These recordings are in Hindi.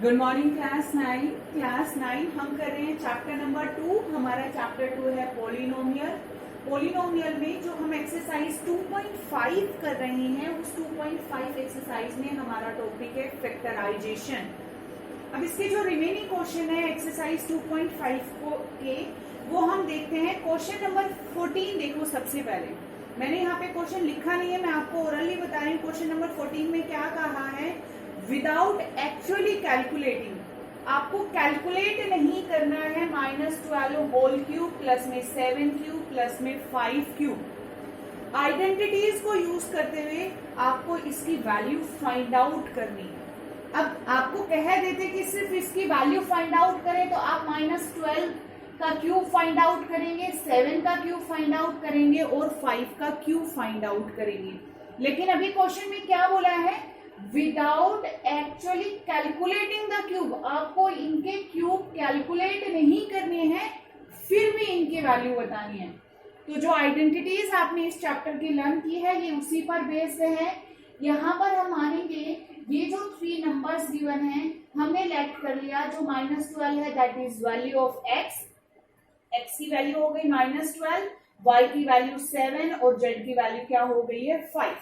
गुड मॉर्निंग क्लास नाइन हम कर रहे हैं चैप्टर नंबर 2। हमारा चैप्टर 2 है पोलिनोमियल में जो हम एक्सरसाइज 2.5 कर रहे हैं उस 2.5 एक्सरसाइज में हमारा टॉपिक है फैक्टराइजेशन। अब इसके जो रिमेनिंग क्वेश्चन है एक्सरसाइज 2.5 के वो हम देखते हैं। क्वेश्चन नंबर 14 देखो। सबसे पहले मैंने यहाँ पे क्वेश्चन लिखा नहीं है, मैं आपको ओरली बता रही हूँ। क्वेश्चन नंबर 14 में क्या कहा है, विदाउट एक्चुअली कैलकुलेटिंग, आपको कैलकुलेट नहीं करना है -12 होल क्यूब प्लस में 7 क्यूब प्लस में 5 क्यूब। आइडेंटिटीज को यूज करते हुए आपको इसकी वैल्यू फाइंड आउट करनी है। अब आपको कह देते कि सिर्फ इसकी वैल्यू फाइंड आउट करें तो आप -12 का क्यूब फाइंड आउट करेंगे, 7 का क्यूब फाइंड आउट करेंगे और 5 का क्यूब फाइंड आउट करेंगे। लेकिन अभी क्वेश्चन में क्या बोला है, without actually calculating the cube, आपको इनके क्यूब कैलकुलेट नहीं करने हैं, फिर भी इनकी वैल्यू बतानी है। तो जो आइडेंटिटीज आपने इस चैप्टर की लर्न की है ये उसी पर बेस्ड है। यहाँ पर हम मानेंगे ये जो 3 नंबर्स गिवन है हमने लेट कर लिया, जो -12 है that is value of x की वैल्यू हो गई -12, y की वैल्यू 7 और z की वैल्यू क्या हो गई है 5।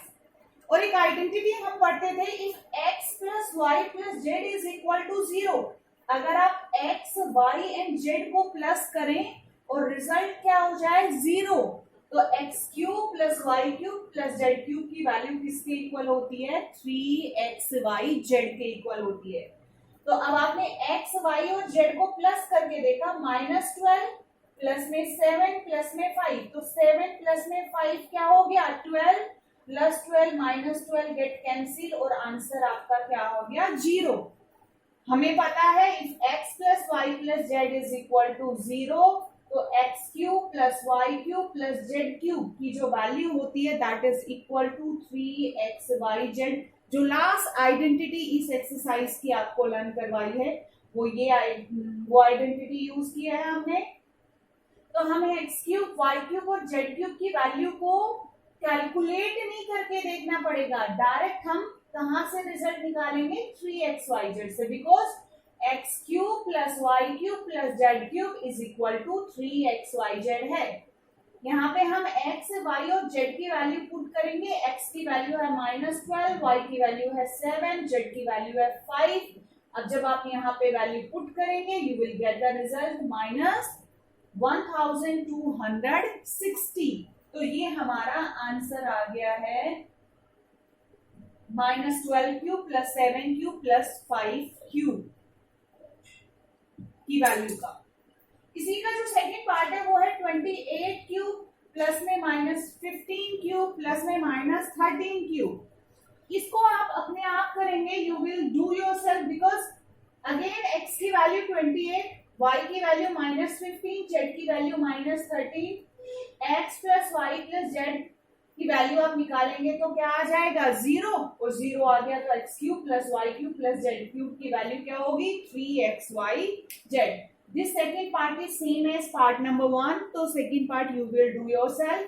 और एक आइडेंटिटी हम पढ़ते थे, if x plus Y plus Z is equal to 0, अगर आप x, y एंड z को प्लस करें और रिजल्ट क्या हो जाए 0, तो x cube plus Y cube plus Z cube की वैल्यू किसके इक्वल होती है, 3xy z के इक्वल होती है। तो अब आपने x, y और z को प्लस करके देखा, -12 प्लस में 7 प्लस में 5, तो 7 प्लस में 5 क्या हो गया 12 प्लस 12 -12 गेट कैंसिल और आंसर आपका क्या हो गया 0। हमें पता है if x plus Y plus Z is equal to 0, तो x cube plus Y cube plus Z cube की जो वैल्यू होती है that is equal to 3xyz। जो लास्ट आइडेंटिटी इस एक्सरसाइज की आपको लर्न करवाई है वो आइडेंटिटी यूज किया है हमने। तो हमें x क्यूब, y क्यूब और z क्यूब की वैल्यू को कैलकुलेट नहीं करके देखना पड़ेगा, डायरेक्ट हम कहां से रिजल्ट निकालेंगे 3xyz से, because x cube plus Y cube plus Z cube is equal to 3xyz है। यहाँ पे हम x, y और z की वैल्यू पुट करेंगे। x की वैल्यू है -12, y की वैल्यू है 7, z की वैल्यू है 5। अब जब आप यहाँ पे वैल्यू पुट करेंगे you will get the result -1260। तो ये हमारा आंसर आ गया है -12 cube plus 7 cube plus 5 cube की वैल्यू का। इसी का जो सेकंड पार्ट है वो है 28 क्यूब प्लस में -15 क्यूब प्लस में -13 क्यूब। इसको आप अपने आप करेंगे, you will do yourself, because again x की वैल्यू 28, y की वैल्यू -15, z की value -13, x plus Y plus Z की वैल्यू आप निकालेंगे तो क्या आ जाएगा 0, और 0 आ गया तो x cube plus Y cube plus Z cube की वैल्यू क्या होगी 3xyz। This second part is same as part number 1, तो second part you will do yourself.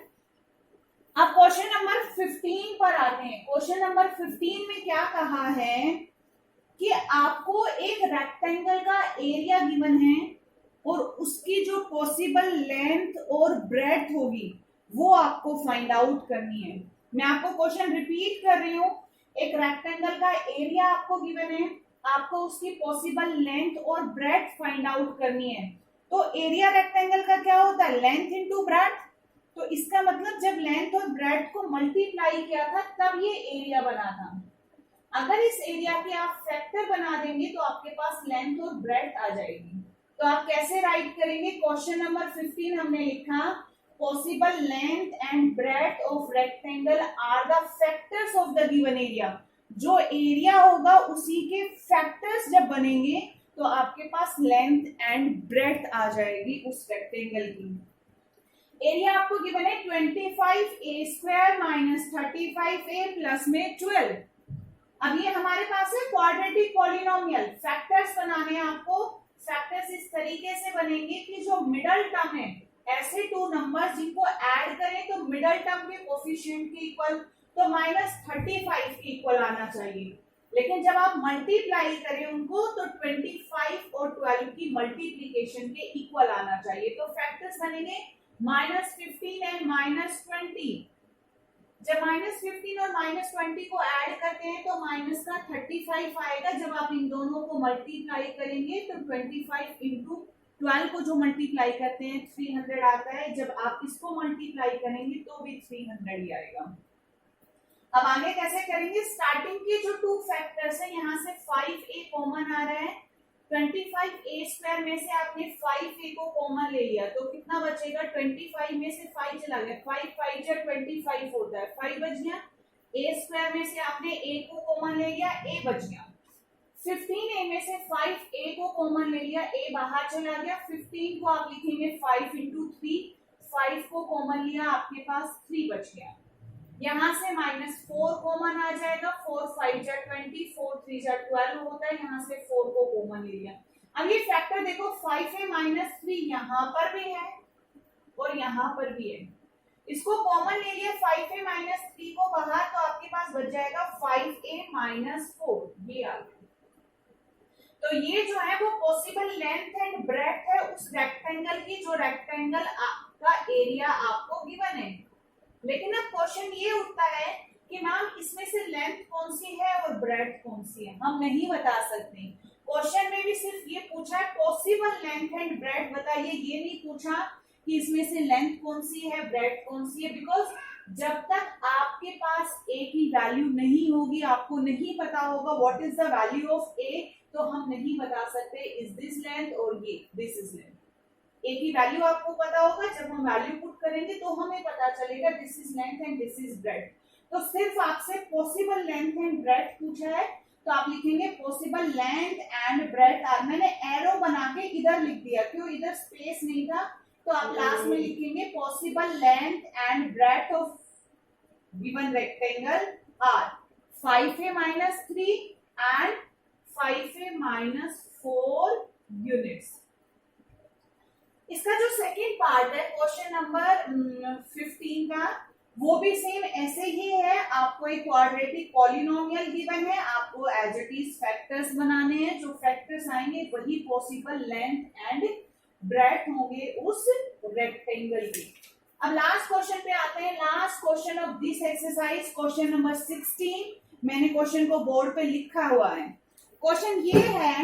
अब क्वेश्चन नंबर 15 पर आते हैं। क्वेश्चन नंबर 15 में क्या कहा है कि आपको एक रेक्टेंगल का एरिया गिवन है और उसकी जो पॉसिबल लेंथ और ब्रेड्थ होगी वो आपको फाइंड आउट करनी है। मैं आपको क्वेश्चन रिपीट कर रही हूँ, एक रेक्टेंगल का एरिया आपको गिवन है, आपको उसकी पॉसिबल लेंथ और ब्रेड्थ फाइंड आउट करनी है। तो एरिया रेक्टेंगल का क्या होता है, लेंथ इंटू ब्रेड्थ। तो इसका मतलब जब लेंथ और ब्रेड्थ को मल्टीप्लाई किया था तब ये एरिया बना था। अगर इस एरिया के आप फैक्टर बना देंगे तो आपके पास लेंथ और ब्रेड्थ आ जाएगी। तो आप कैसे राइट करेंगे, क्वेश्चन नंबर 15 हमने लिखा possible length and breadth of rectangle are the factors of the given area. जो एरिया होगा उसी के फैक्टर्स जब बनेंगे तो आपके पास लेंथ एंड ब्रेड्थ आ जाएगी उस रेक्टेंगल की। एरिया आपको गिवन है 25a² - 35a प्लस में 12। अब ये हमारे पास है क्वाड्रेटिक पॉलिनोमियल। फैक्टर्स बनाने हैं आपको, फैक्टर्स इस तरीके से बनेंगे कि जो मिडल टर्म है, ऐसे 2 नंबर्स जिनको ऐड करें तो मिडल टर्म के कोफिशिएंट के इक्वल, तो -35 के इक्वल आना चाहिए। लेकिन जब आप मल्टीप्लाई करें उनको तो 25 और 12 की मल्टीप्लीकेशन के इक्वल आना चाहिए। तो फैक्टर्स बनेंगे -15 एंड -20। जब -15 और -20 को ऐड करते हैं तो माइनस का 35 आएगा। जब आप इन दोनों को मल्टीप्लाई करेंगे तो 25 इंटू 12 को जो मल्टीप्लाई करते हैं 300 आता है। जब आप इसको मल्टीप्लाई करेंगे तो भी 300 ही आएगा। अब आगे कैसे करेंगे, स्टार्टिंग के जो टू फैक्टर्स है यहाँ से 5a कॉमन आ रहा है। 25a स्क्वायर में से आपने 5a को कॉमन ले लिया तो कितना बचेगा, 25 में से 5 चला गया, 5 5 जा 25 होता है, 5 बच गया। a स्क्वायर में से आपने a को कॉमन ले लिया, a बच गया। 15a में से 5a को कॉमन ले लिया, a बाहर चला गया। 15 को आप लिखेंगे 5 इंटू 3, 5 को कॉमन लिया, आपके पास 3 बच गया। यहाँ से -4 कॉमन आ जाएगा, 4 5 जा 20, 4 3 जा 12 होता है, यहाँ से 4 को कॉमन ले लिया। अब ये फैक्टर देखो 5a -3 यहाँ पर भी है और यहाँ पर भी है, इसको कॉमन ले लिया 5a -3 को बाहर, तो आपके पास बच जाएगा 5a -4, ये आ गया। तो ये जो है वो पॉसिबल लेंथ एंड ब्रेड्थ है उस रेक्टेंगल की, जो रेक्टेंगल का एरिया आपको गिवन है। लेकिन अब क्वेश्चन ये उठता है कि मैम इसमें से लेंथ कौन सी है और ब्रेड्थ कौन सी है, हम नहीं बता सकते। क्वेश्चन में भी सिर्फ ये पूछा है पॉसिबल लेंथ एंड ब्रेड्थ बताइए, ये नहीं पूछा कि इसमें से लेंथ कौन सी है ब्रेड्थ कौन सी है। बिकॉज जब तक आपके पास ए की वैल्यू नहीं होगी, आपको नहीं पता होगा what is the value of A, तो हम नहीं बता सकते इज दिस लेंथ और ये दिस इज लेंथ। ए की वैल्यू आपको पता होगा, जब हम वैल्यू पुट करेंगे तो हमें पता चलेगा this is length and this is breadth. तो सिर्फ आपसे पॉसिबल लेंथ एंड ब्रेड्थ पूछा है, तो आप लिखेंगे पॉसिबल लेंथ एंड ब्रेड्थ। मैंने एरो बना के इधर लिख दिया, क्यों, इधर स्पेस नहीं था, तो आप लास्ट में लिखेंगे possible length and breadth of given rectangle are 5a -3 and 5a -4 units. इसका जो सेकेंड पार्ट है क्वेश्चन नंबर 15 का, वो भी सेम ऐसे ही है। आपको एक क्वाड्रेटिक पॉलिनोमियल गिवन है, आपको एज इट इज फैक्टर्स बनाने हैं, जो फैक्टर्स आएंगे वही पॉसिबल लेंथ एंड ब्रेड्थ होंगे उस रेक्टेंगल के। अब लास्ट क्वेश्चन पे आते हैं, last question of this exercise, question number 16। मैंने क्वेश्चन को बोर्ड पे लिखा हुआ है। क्वेश्चन ये है,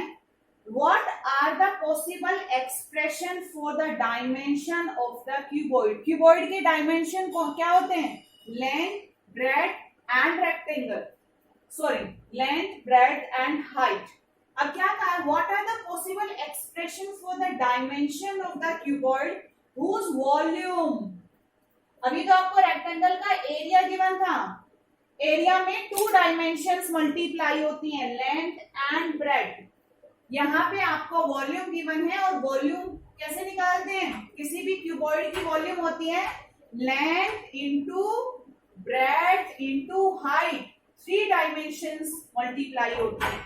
what are the possible expression for the dimension of the cuboid? cuboid के dimension क्या होते हैं, length, breadth and rectangle, sorry, length, breadth and height। अब क्या कहा, what are the possible expression for the dimension of the cuboid whose volume, अभी तो आपको रेक्टेंगल का एरिया गिवन था, एरिया में 2 डायमेंशंस मल्टीप्लाई होती हैं, लेंथ एंड ब्रेड्थ। यहाँ पे आपको वॉल्यूम गिवन है, और वॉल्यूम कैसे निकालते हैं, किसी भी क्यूबॉइड की वॉल्यूम होती है length into breadth into height, 3 dimensions multiply होती है।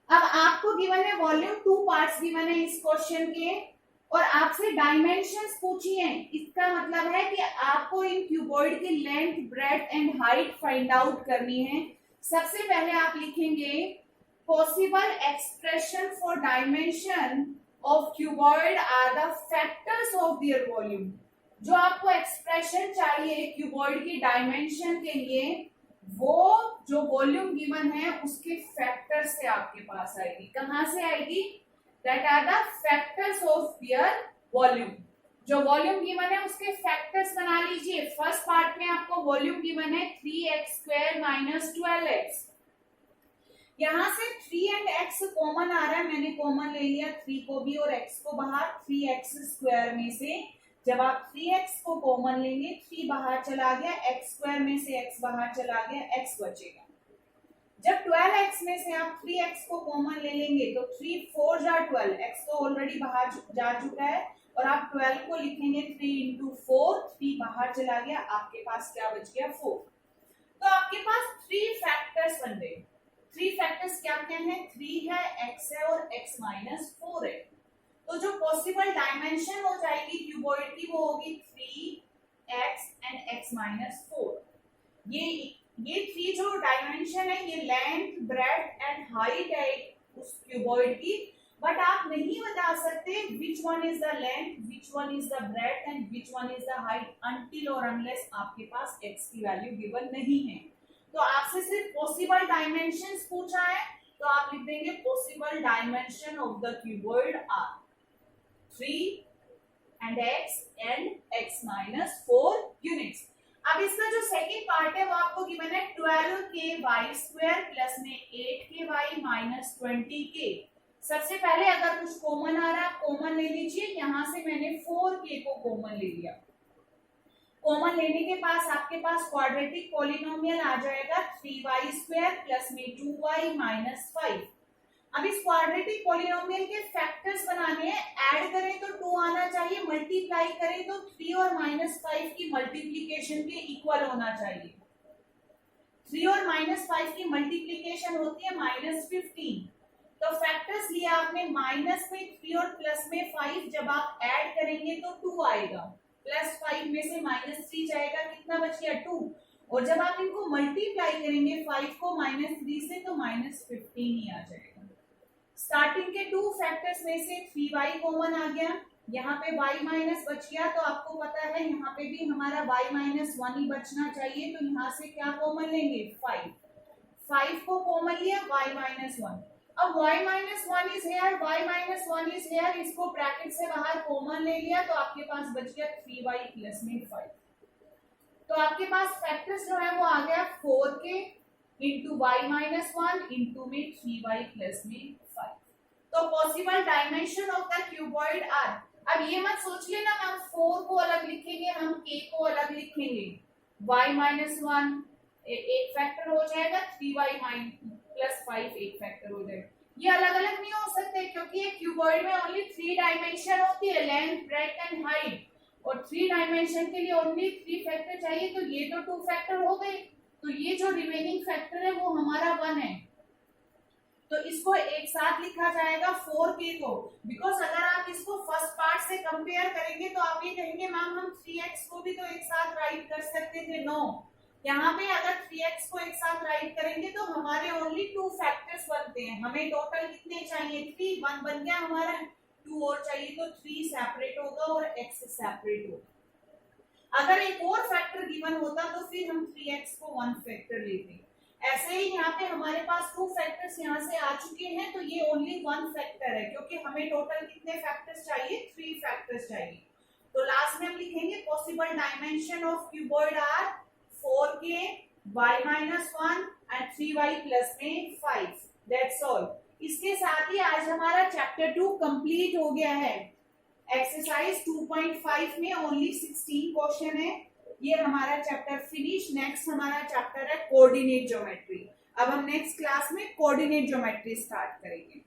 अब आपको गिवन है वॉल्यूम, 2 पार्ट्स गिवन है इस क्वेश्चन के, और आपसे डायमेंशंस पूछी हैं। इसका मतलब है कि आपको इन क्यूबॉइड की length breadth and height find out करनी है। सबसे पहले आप लिखेंगे possible expression for dimension of cuboid are the factors of their volume। जो आपको एक्सप्रेशन चाहिए क्यूबॉइड की डायमेंशन के लिए, वो जो वॉल्यूम गिवन है उसके फैक्टर से आपके पास आएगी। कहां से आएगी, that are the factors of their volume. जो वॉल्यूम गिवन है उसके फैक्टर्स बना लीजिए। फर्स्ट पार्ट में आपको वॉल्यूम गिवन है 3x² - 12x। यहाँ से 3 एंड x कॉमन आ रहा है, मैंने कॉमन ले लिया 3 को भी और x को बाहर। 3x² में से जब आप 3x को कॉमन लेंगे, 3 बाहर चला गया, x² में से x बाहर चला गया, x बचेगा। जब 12x में से आप 3x को कॉमन ले लेंगे तो 3 4 जा 12, x तो ऑलरेडी बाहर जा चुका है, और आप 12 को लिखेंगे 3 इंटू 4, 3 बाहर चला गया, आपके पास क्या बच गया 4। तो आपके पास 3 फैक्टर्स बन गए। 3 फैक्टर्स क्या क्या है, 3 है, x है और x -4 है। तो जो पॉसिबल डायमेंशन हो जाएगी क्यूबॉइड की वो होगी 3x एंड x -4। ये ये 3 जो डायमेंशन है ये लेंथ, ब्रेड्थ एंड हाइट है उस क्यूबॉइड की, बट आप नहीं बता सकते which one is the length, which one is the breadth and which one is the height until और अनलेस आपके पास x की वैल्यू गिवन नहीं है। तो आपसे सिर्फ पॉसिबल डायमेंशंस पूछा है, तो आप लिख देंगे possible dimension of the cuboid are 3 and x minus 4 units. अब इसका जो सेकेंड पार्ट है वो आपको गिवन है 12k स्क्वायर प्लस में 8k माइनस 20k। सबसे पहले अगर कुछ कॉमन आ रहा है कॉमन ले लीजिए, यहां से मैंने 4k को कॉमन ले लिया। कॉमन लेने के पास आपके पास क्वाड्रेटिक पॉलिनोमियल आ जाएगा 3y स्क्वायर प्लस में 2y माइनस 5। अब इस क्वाड्रेटिक पॉलिनोमियल के फैक्टर्स बनाने हैं, ऐड करें तो 2 आना चाहिए, मल्टीप्लाई करें तो 3 और माइनस 5 की मल्टीप्लीकेशन के इक्वल होना चाहिए। 3 और माइनस 5 की मल्टीप्लीकेशन होती है माइनस 15। तो फैक्टर्स लिया आपने, माइनस में 3 और प्लस में 5, जब आप ऐड करेंगे तो 2 आएगा, प्लस 5 में से माइनस 3 जाएगा, कितना बच गया 2। और जब आप इनको मल्टीप्लाई करेंगे 5 को माइनस 3 से तो माइनस 15 ही आ जाएगा। स्टार्टिंग के 2 फैक्टर्स में से 3y कॉमन आ गया, यहाँ पे y माइनस बच गया, तो आपको पता है यहाँ पे भी हमारा y माइनस 1 ही बचना चाहिए, तो यहाँ से क्या कॉमन लेंगे 5 को कॉमन लिया y माइनस 1। अब y minus 1 is here, y minus 1 is here, इसको ब्रैकेट से बाहर कॉमन ले लिया तो आपके पास बच गया 3y प्लस में 5। तो आपके पास फैक्टर्स जो है वो आ गया 4k into Y minus 1 into में 3y प्लस में 5। तो possible dimension of the cuboid are, अब ये मत सोच लेना हम 4 को अलग लिखेंगे, हम k को अलग लिखेंगे, y माइनस 1 एक फैक्टर हो जाएगा, 3y प्लस 5 एक फैक्टर हो जाएगा। ये अलग अलग नहीं हो सकते क्योंकि एक क्यूबॉइड में ओनली 3 डायमेंशन होती है, लेंथ, ब्रेड्थ एंड हाइट, और 3 डायमेंशन के लिए ओनली 3 फैक्टर चाहिए, तो ये तो 2 फैक्टर हो गए, तो ये जो रिमेनिंग फैक्टर है वो हमारा 1 है, तो इसको एक साथ लिखा जाएगा 4k को, बिकॉज अगर आप इसको फर्स्ट पार्ट से कंपेयर करेंगे तो आप ये कहेंगे मैम हम 3x को भी तो एक साथ राइट कर सकते थे। नो, यहाँ पे अगर 3x को एक साथ राइट करेंगे तो हमारे ओनली 2 फैक्टर्स बनते हैं, हमें टोटल कितने चाहिए 3, 1 बन गया हमारा, 2 और चाहिए तो 3 सेपरेट होगा और x सेपरेट होगा। अगर एक और फैक्टर गिवन होता तो फिर हम 3x को 1 फैक्टर लेते। ऐसे ही यहाँ पे हमारे पास 2 फैक्टर्स यहाँ से आ चुके हैं, तो ये ओनली 1 फैक्टर है क्योंकि हमें टोटल कितने फैक्टर्स चाहिए 3 फैक्टर्स चाहिए। तो लास्ट में हम लिखेंगे possible dimension of cuboid are 4k, y minus 1 and 3y plus में 5। That's all. इसके साथ ही आज हमारा चैप्टर 2 कंप्लीट हो गया है। एक्सरसाइज 2.5 में ओनली 16 क्वेश्चन है, ये हमारा चैप्टर फिनिश। नेक्स्ट हमारा चैप्टर है कोऑर्डिनेट ज्योमेट्री। अब हम नेक्स्ट क्लास में कोऑर्डिनेट ज्योमेट्री स्टार्ट करेंगे।